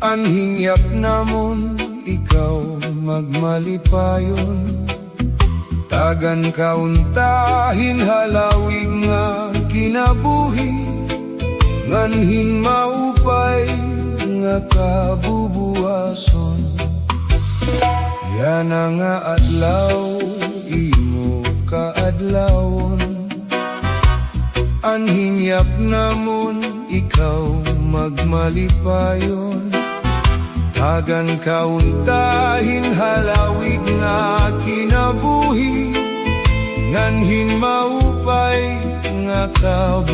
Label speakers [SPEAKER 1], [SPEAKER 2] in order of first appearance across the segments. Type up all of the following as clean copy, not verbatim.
[SPEAKER 1] Anhingyap namon ikaw magmalipayon, tagan kauntahin halawig nga kinabuhi, nganhin maupay nga kabubuason. Yana nga adlaw imo kaadlawon, anhingyap namon ikaw magmalipayon, tagan kauntahin halawig nga kinabuhi, nganhin maupay nga kabubuason.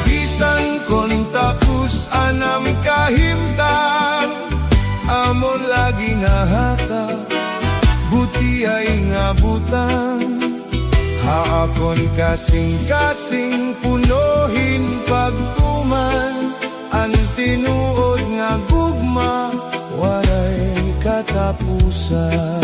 [SPEAKER 1] Bisan kon takus anam kahimtang, amon lagi nahata, buti ay nga butang. Haakon kasing-kasing punohin pagtuman, ang tinuod nga gugma walay katapusan.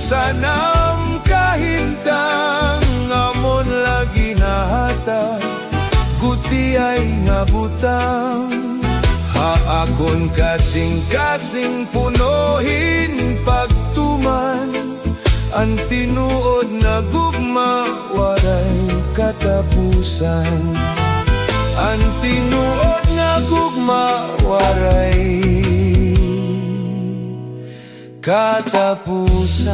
[SPEAKER 1] Sanam kahintang, amon lagi nahata, guti ay nga butang. Haakon kasing-kasing punohin pagtuman, ang tinuod na gugma waray katapusan. Ang tinuod na gugma waray katapusan.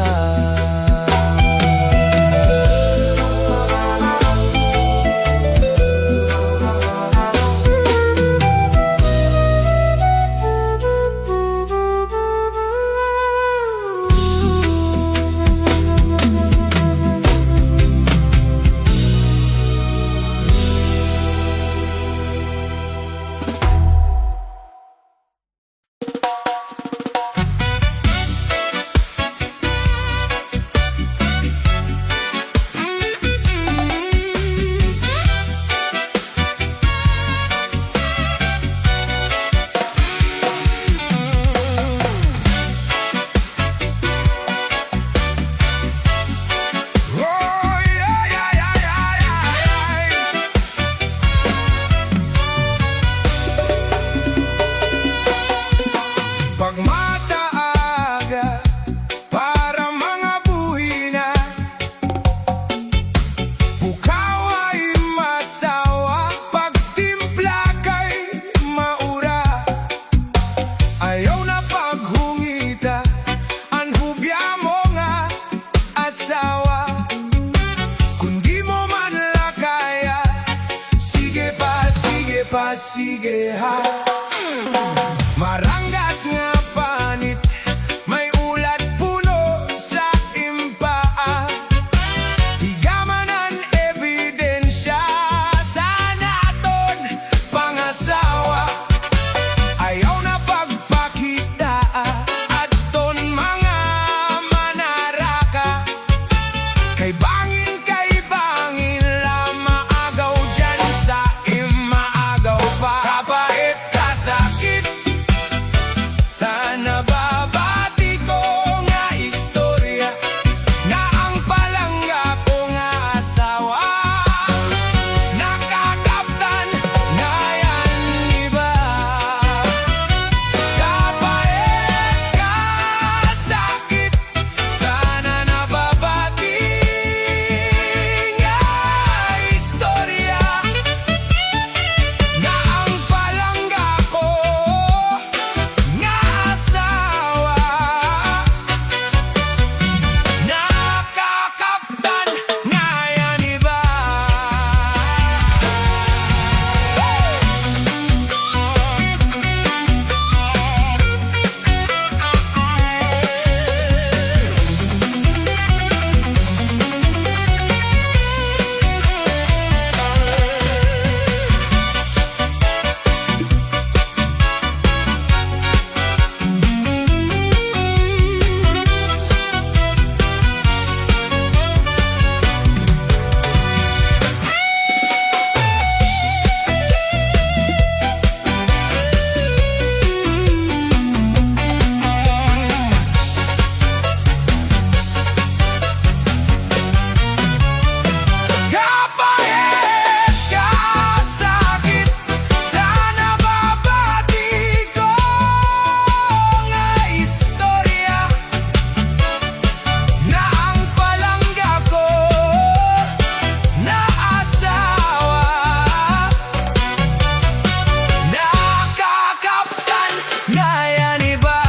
[SPEAKER 1] ngayon iba.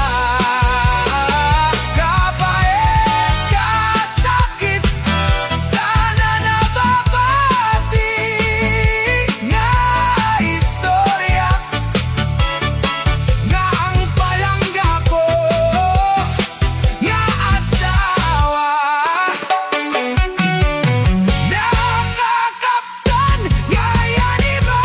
[SPEAKER 1] Kapait kasakit, sana nababati nga istorya nga ang palangga ko nga asawa. Nakakaptan ngayon iba.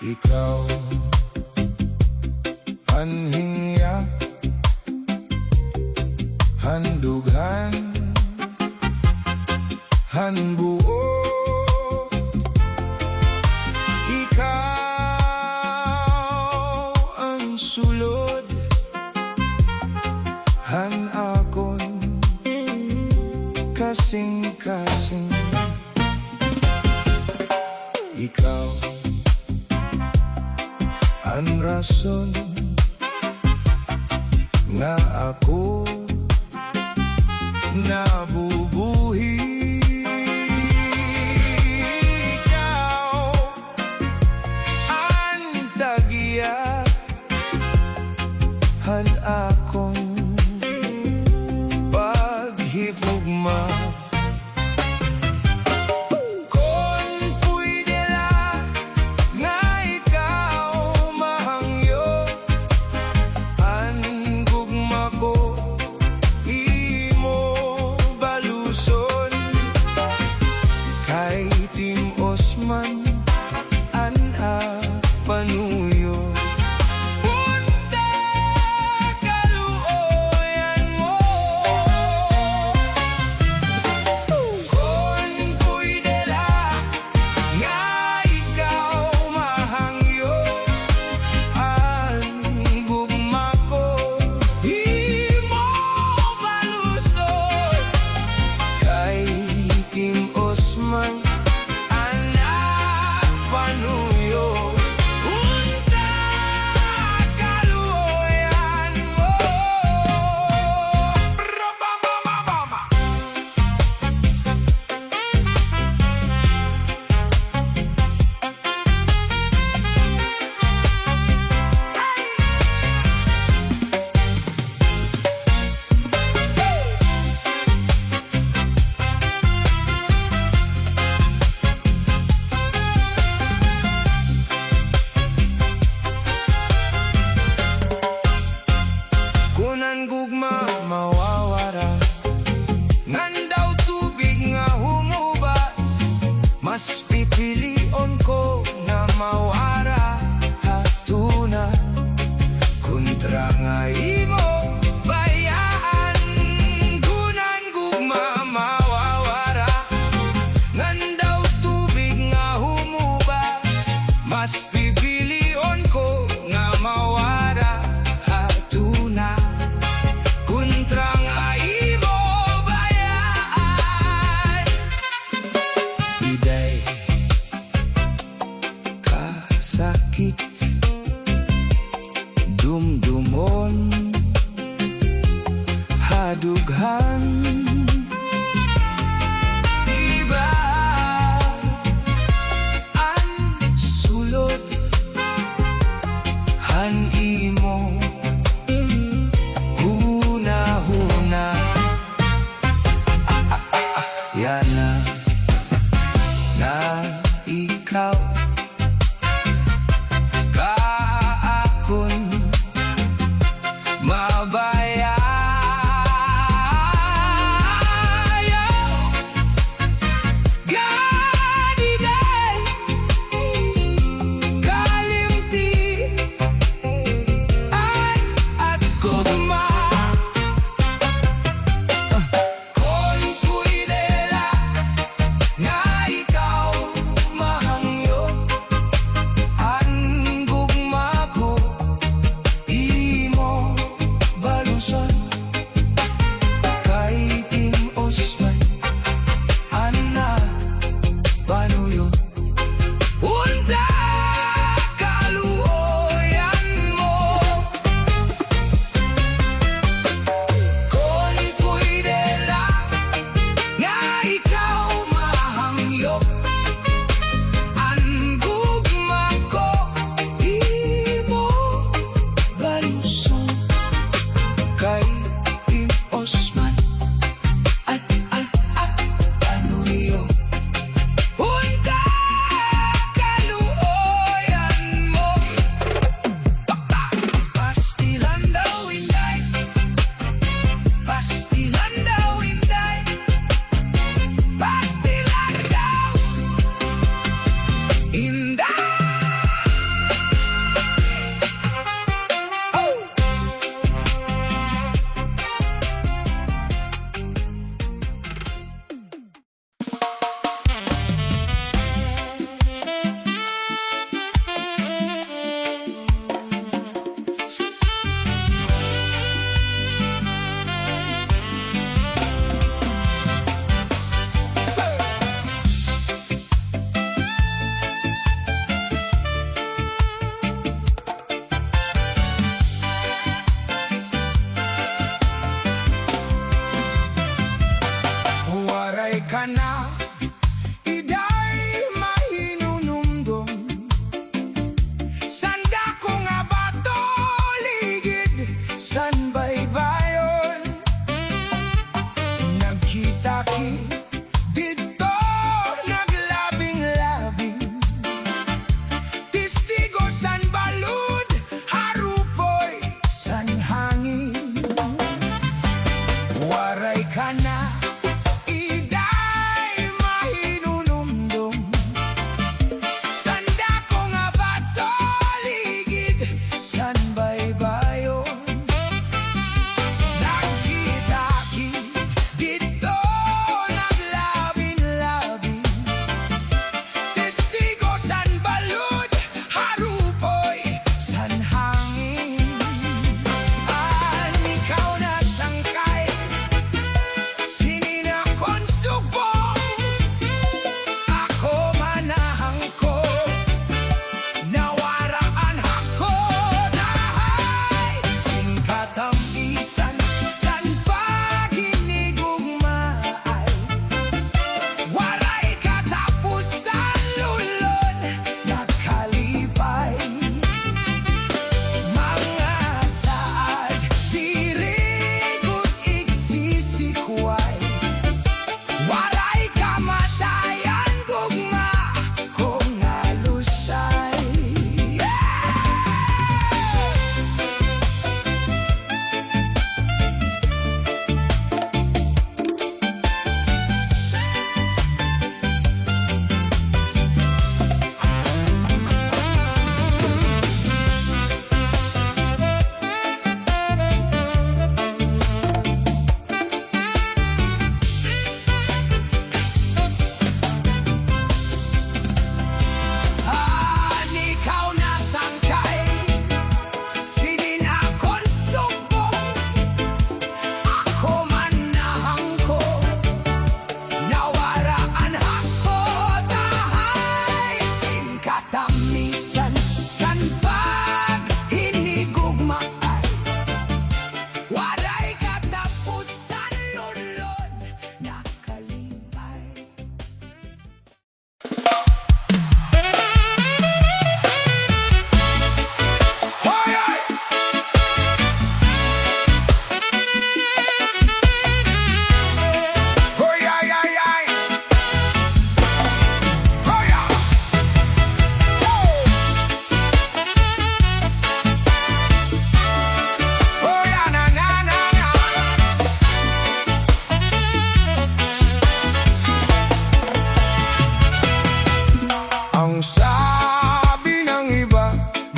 [SPEAKER 1] Ikaw anhing yak, handughan, hanbuo. Ikaw ang sulod, han akon kasing-kasing. Ikaw ang rason nga ako nabubuhi. Ikaw ang tagiya, han akong paghigugma. Panuyo punta kaluoyan mo. Kung pwede lang nga ikaw mahangyo, ang gugma ko imo balusot. Kay Tim Osman anak panuyo, kunan gugma mawawara, ngandaw tubig nga humubas, mas pipilion ko na mawara hatuna kontra nga imo bayaan. Kunan gugma mawawara, ngandaw tubig nga humubas, mas pipilion ko nga mawara hatuna kontra nga imo bayaan. Biday kasakit, dumdumon hadughan. Iba ang sulod, han imo huna-huna. Yana na ikaw kaakon mabayaan.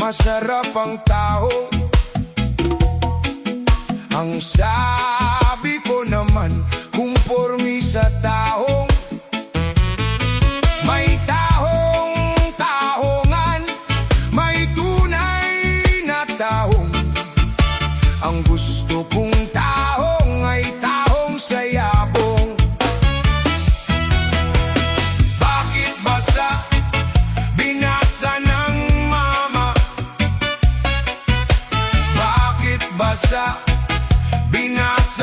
[SPEAKER 2] masarap ang tao. Ang sabi ko naman, kumpormi sa taong may tahong-tahongan, may tunay na tahong. Ang gusto kong tahong ay tahong sayabong. Bakit basa? Binasa ng mama. Bakit basa? Binasa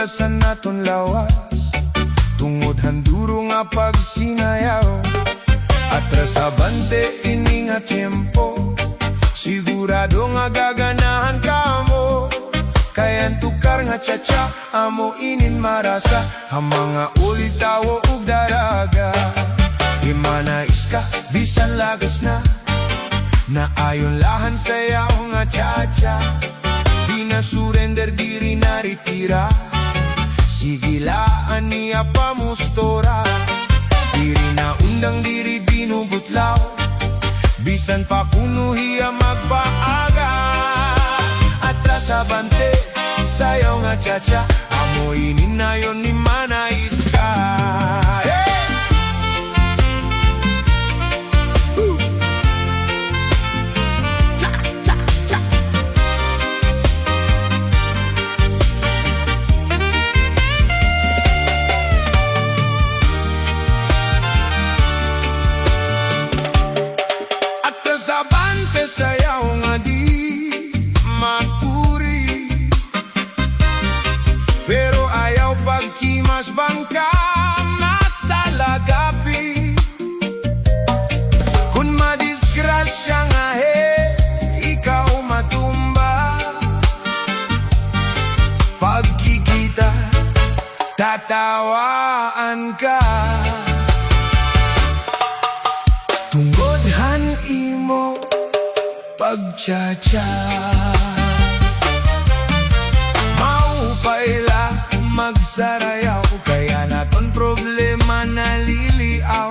[SPEAKER 2] bulasan naton lawas, tungod handuro nga pagsinayaw. Atras abante ini nga tiyempo, sigurado nga gaganahan ka mo. Kayan tukar nga tsa-tsa, amo inin marasa, ang mga ulitawo ug daraga. Imanais ka, bisan lagas na, na ayon lahan sayaw nga tsa-tsa. Di na surrender, diri na ritira, sigilaan niya pamustora. Diri na undang, diri binubutlaw, bisan pa kuno hiya magpaaga. Atras abante, sayaw nga tsa-tsa, amo inin na yon ni manais ka. Atras abante, sayaw nga di makuri, pero ayaw pagkimas bangka masalagapi. Kung madisgrasya nga ikaw matumba, pagkikita tatawaan ka. Tunggodhan imo pagtsa-tsa, maupayla magsarayaw, kaya naton problema naliliaw.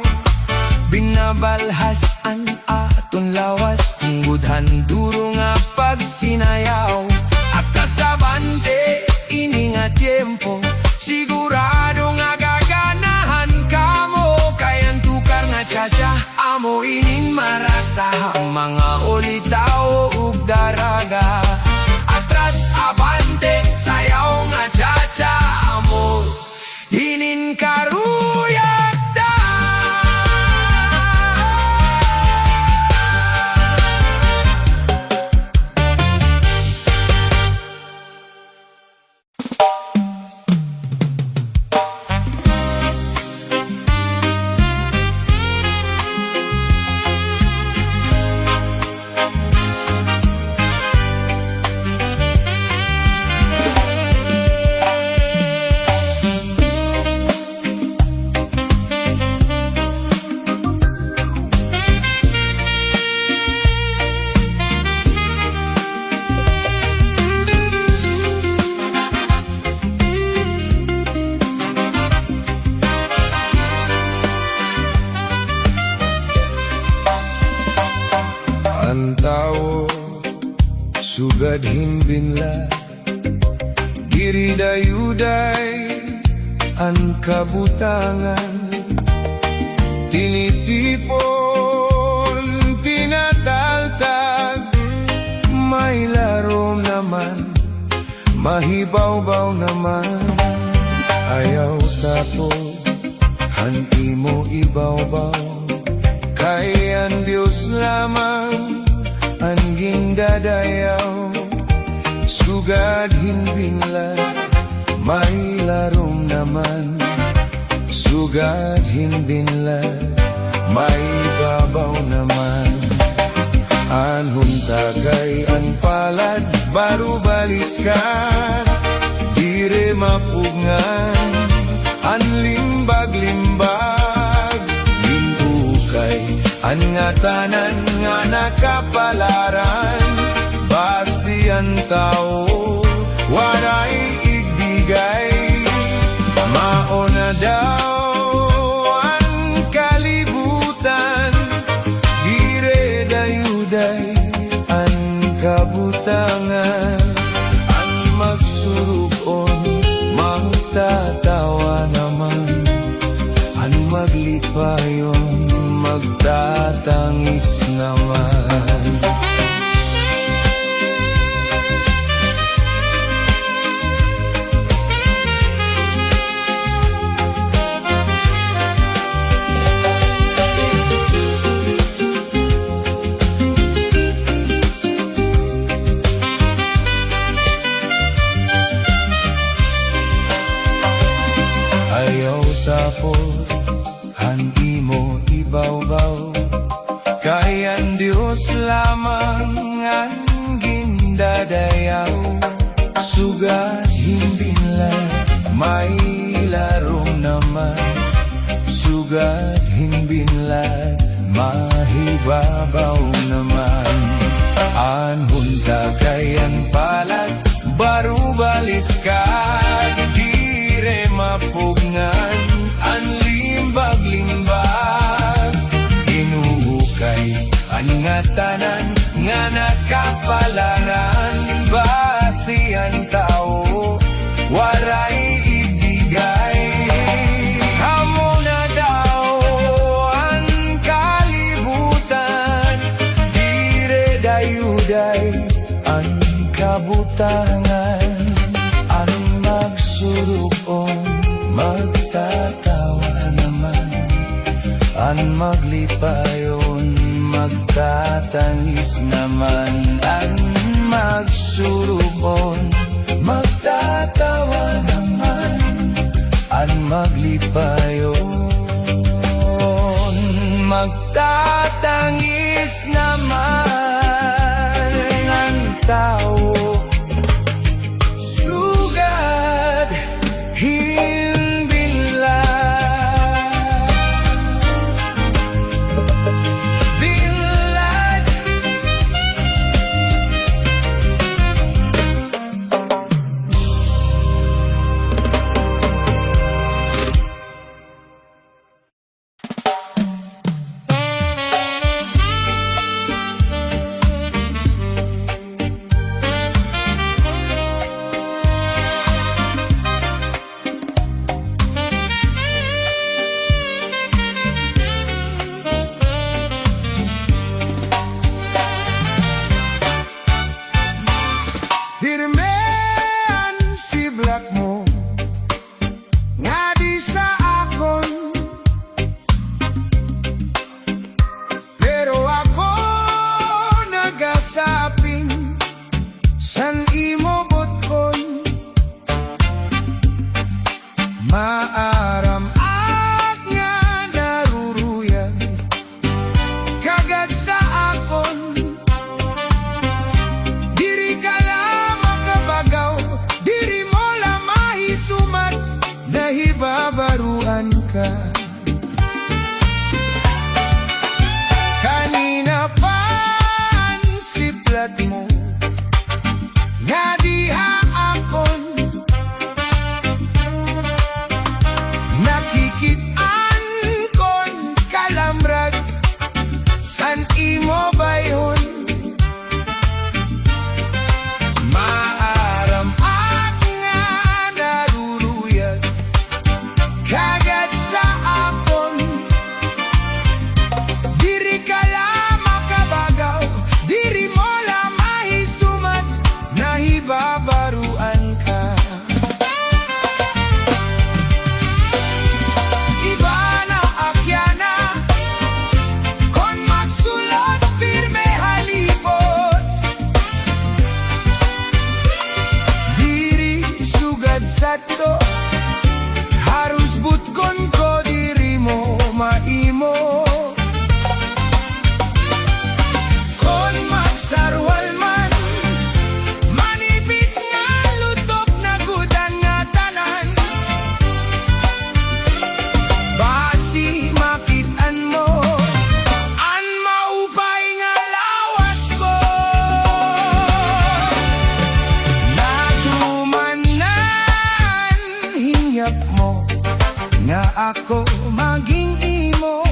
[SPEAKER 2] Binabalhas ang aton lawas, tunggodhan duro nga pagsinayaw. At kasabante ini nga tiyempo, sigurado nga gaganahan ka mo. Kayan tukar nga tsa-tsa, amo inin marasa, ang mga ulitaw ug daraga. Atras abante, sayaw nga tsa-tsa, amo inin karuyakta. Ang tao sugad himbinla, diri dayuday ang kabutangan. Tinitipon, tinataltag, may laro naman, mahibaw-baw naman. Ayaw tato, hanti mo ibaw-baw, kay ang Diyos lamang ang gindadayaw. Sugad hinbinlan, may larong naman, sugad hinbinlan, may babaw naman. Anhon tagay ang palad, baru baliskan, dire mapugngan, an limbag-limbag, linukay, an nga tanan nga nakapalaran. Basi ang tao, waray igdigay, mauna daw ang kalibutan, dire dayuday ang kabutangan. Ang magsurukon, magtatawa naman, ang maglipayon, magtatangis naman.
[SPEAKER 1] vapor, ang imo ibaw-baw. Kay ang Diyos lamang ang gindadayaw. Sugat himbinlan, may larong naman. Sugat himbinlan, mahibabaw naman. Anhunta kay ang palad, baru balis ka, dire mapugngan, ang limbag-limbag. Hinuhukay ang nga tanan, nga nakapalaran, basi ang tao, waray ibigay. Hamo na daw ang kalibutan, dire dayuday ang kabutangan. Ang magsurugon, magtatawa naman. Ang maglipayon, magtatangis naman. Ang magsurugon, magtatawa naman. Ang maglipayon, magtatangis naman. Ang tao sugat binlad.
[SPEAKER 2] Hirmean si black mo, nga di sa akon. Pero ako nagasaping san imo botkon. Maaram at nga naruruyag kagad sa akon. Diri ka lang makabagaw, diri mo lang mahisumat, nahibabaruan ka. Kanina pa ang siplat mo, nga diha akon. Nakikitaan kon kalamrag, san imo bayon. Maaram at nga naruruyag kagad sa akon. Diri ka lang makabagaw, diri mo lang mahisumat, nahibabaruan ka. Iba na akyana, kon magsulot pirme halipot. Diri sugad sato, harus butkon ko, diri mo maimo. Kon magsarwal man, manipis nga lutok na gudan nga tanan. Basi makitaan mo, ang maupay nga lawas ko. Natumanan hinyak mo, nga ako maging imo.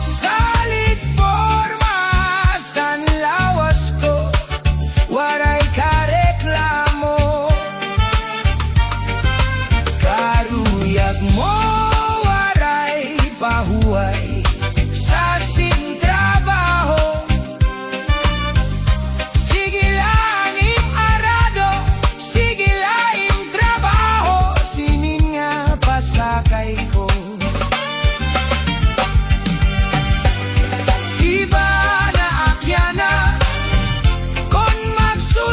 [SPEAKER 2] Salit forma san lawas ko, waray kareklamo. Karuyag mo, waray pahuway sa sing trabaho. Sige lang im arado, sige lang im trabaho. Sinin nga pasakay ko. Iba na akyana, kon magsulot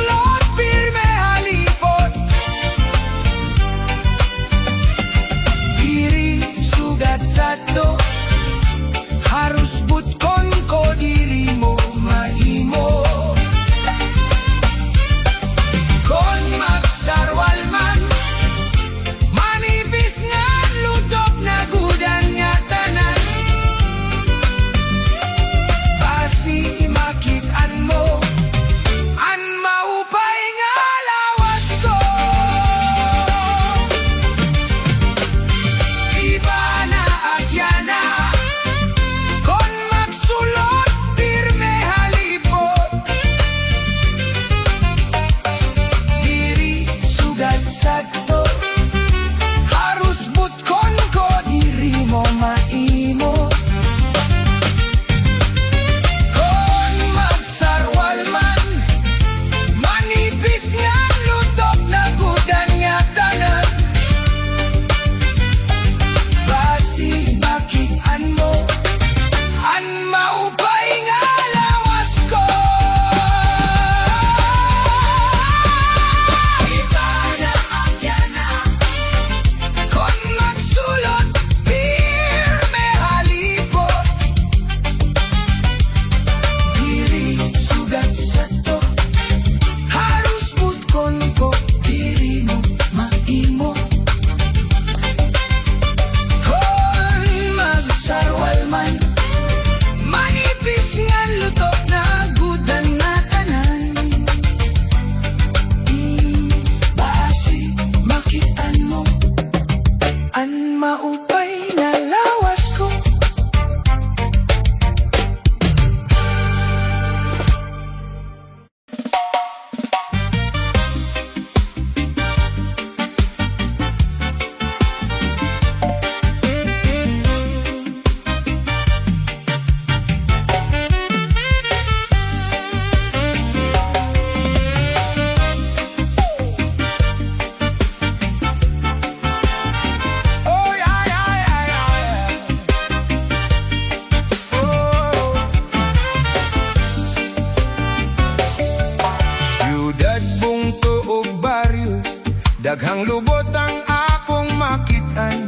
[SPEAKER 2] Daghang lubot ang akong makitaan,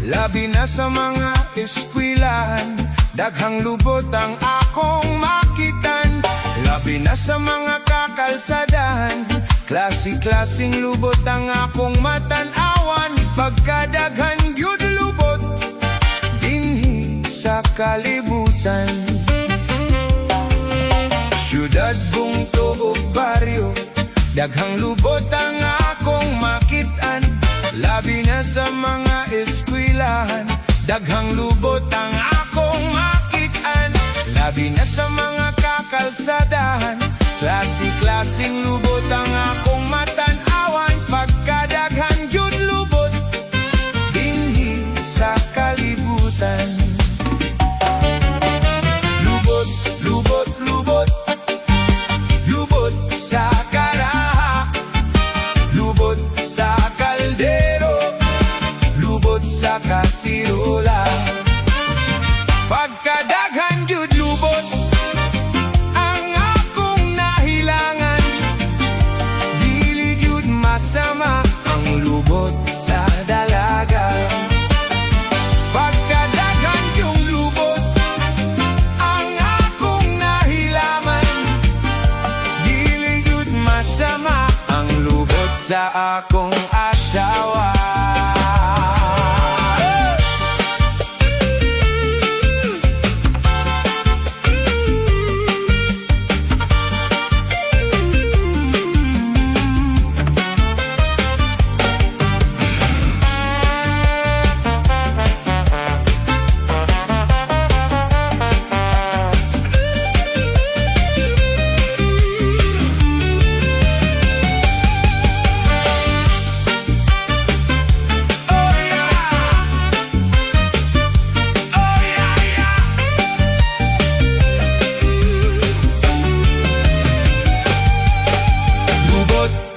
[SPEAKER 2] labi na sa mga eskwilahan. Daghang lubot ang akong makitaan, labi na sa mga kakalsadahan. Klase-klaseng lubot ang akong matanawan, pagkadaghan gyud lubot dinhi sa kalibutan. Syudad, bungto o baryo, daghang lubot ang akong makitaan, labi na sa mga eskwilahan. Daghang lubot ang akong makitaan, labi na sa mga kakalsadahan. Klase-klaseng lubot ang akong matanawan, pagkadaghan gyud lubot dinhi sa kalibutan. Lubot, lubot, lubot, lubot sa karaha, lubot sa kaldero, lubot sa kasirola. Pagkadaghan gyud lubot ang akong nahilangan, dili gyud masama ang lubot sa dalaga. Pagkadaghan yung lubot ang akong nahilaman, dili gyud masama ang lubot sa akong asawa.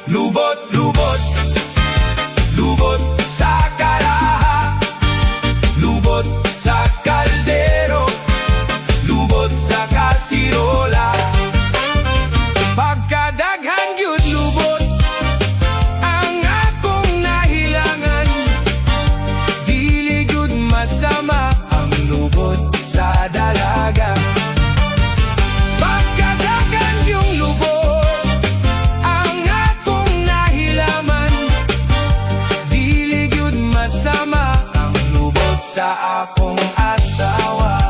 [SPEAKER 2] Lubot, lubot, lubot sa karaha, lubot sa kaldero, lubot sa kasirola. Pagkadaghan gyud lubot ang akong nahilangan, dili gyud masama ang lubot sa dalaga. Pagkadaghan yung lubot sama ang lubot sa akong asawa.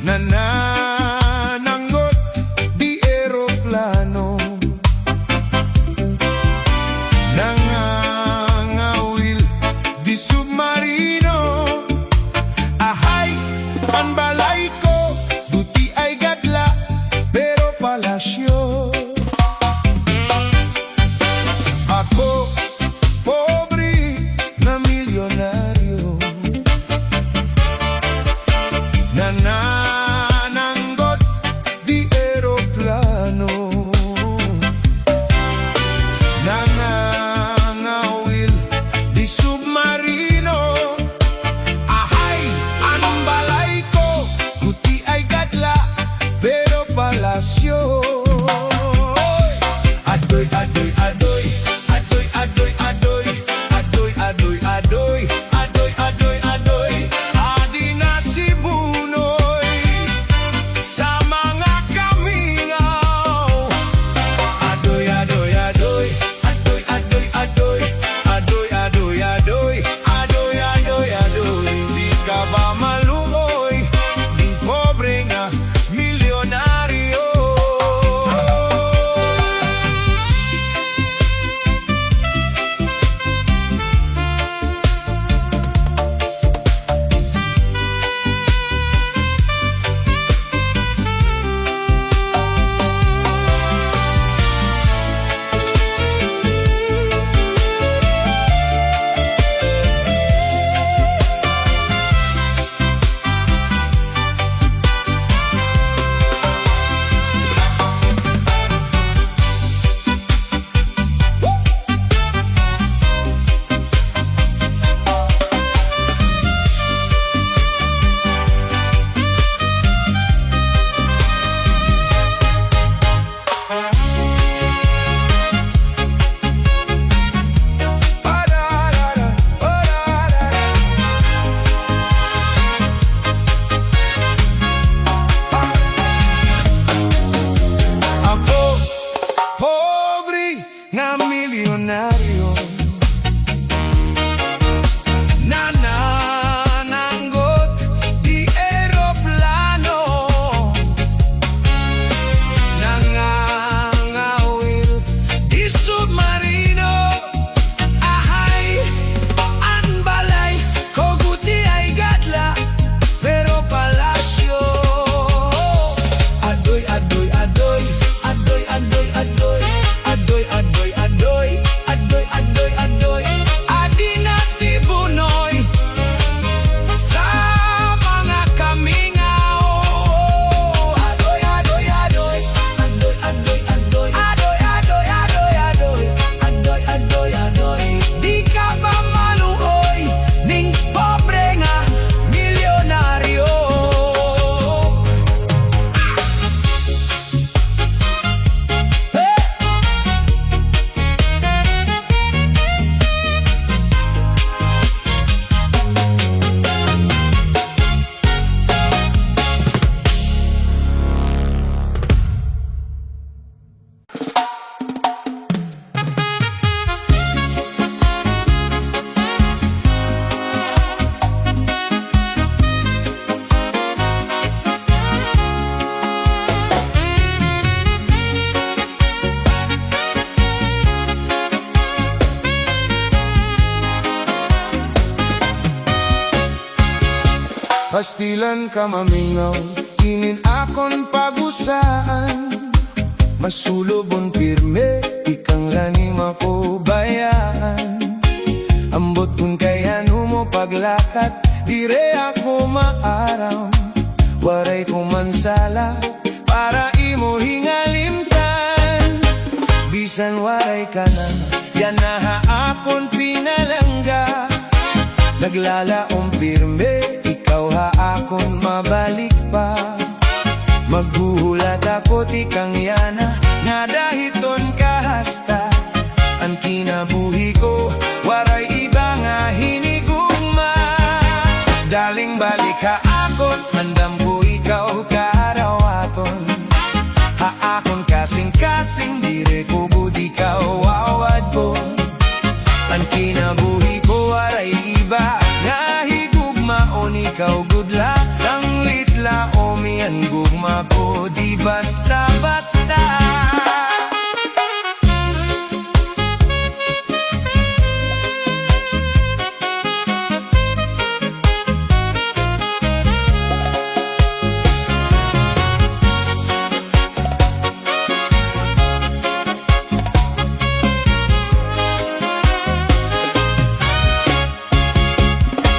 [SPEAKER 2] Nananangot di eroplano, nangangawil di submarino. Ahay, ang balay ko, duti ay gadla, pero palasyo. Ako, pobre na milyonaryo, nanananggot di eroplano, nangangawil di submarino. Ahay, ang balay ko, Pastilan ka mamingaw, inin akon pagusaan. Masulobon pirme, ikang lanim ako bayaan. Ambot kun kayano mo paglakat, dire ako maaram. Waray ko mansala, para imo hingalimtan. Bisan waray ka na, yan na akon pinalangga. Naglalaong pirme, ikaw ha akon mabalik pa. Maghuhulat ako tikang yana, nga dahiton kahasta. Ang kinabuhi ko, waray iba nga hinigugma. Daling balik ha akon, mandam ko ikaw karawaton. Ha akon kasing-kasing, dire ko budi ka wawad ko. Ang kinabuhi ko, waray iba nga higugmaon, ikaw good luck. Sanglit laomi ang gugma ko, di basta-basta.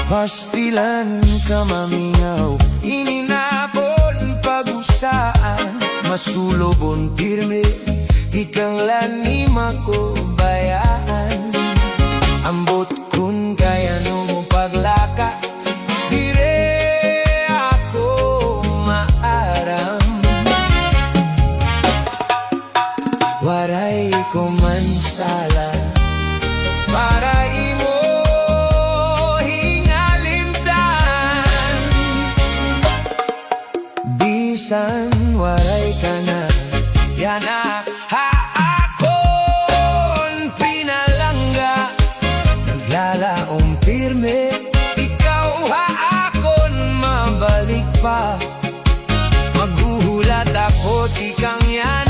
[SPEAKER 2] Pastilan ka mamingaw, ininapon pag-usaan. Masulobon pirme, ikang lanim ako bayaan. Ambot kun kayano mo paglakat, dire ako maaram. Waray ko mansala, para imo bisan waray ka na, yan na ha akon pinalangga. Naglalaong pirme, ikaw ha akon mabalik pa. Maghuhulat ako tikang yan